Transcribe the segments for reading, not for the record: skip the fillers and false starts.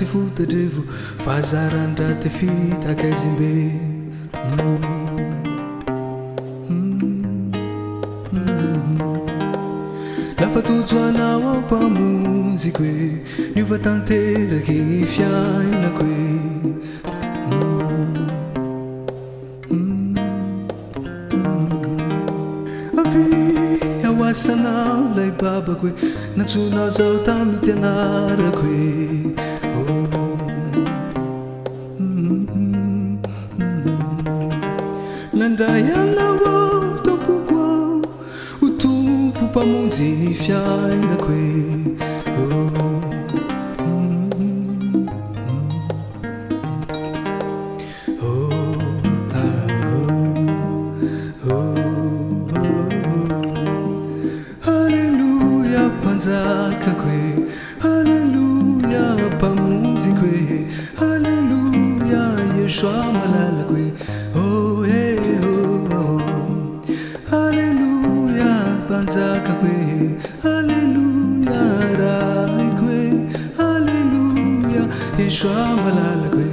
anaty fotadrevo fahazaran-draty fitakazimbe lafa tojoanao ao mpamonjiko e niova tanteraky ny fiainako e avy aoasanao lay babako e natsonao zao tamy tianarako e nandray anao ao tompoko ao ho tompo mpamonjy ny fiainako e Halelo-Yah Mpanjakako e Halelo-Yah mpamonjiko e Halelo-Yah Yéhoshoua malalako e Halelo-Yah Mpanjakako e Halelo-Yah raiko e Halelo-Yah Yéhoshoua malalako e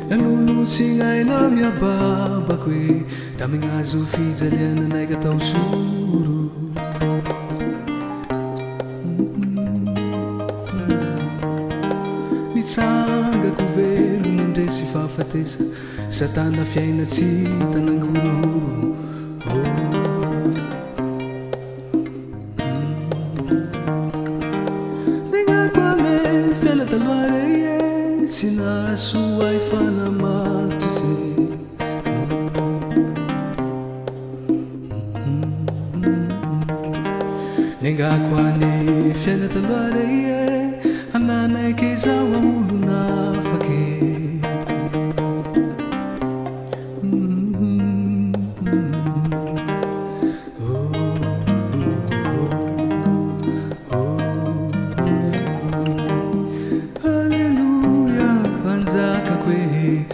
Nanonotsignainao miababako e tamignazo fijaliananay katao soro nitsangako velo nandresy fahafatesa satana fiaina tsy tanangororo legnako ame fiaina taloha rey e tsy nahasoa ifanamatotsy nengako ane fiaina taloha rey e ananaiky zao olo nafaky Halelo-Yah Mpanjakako e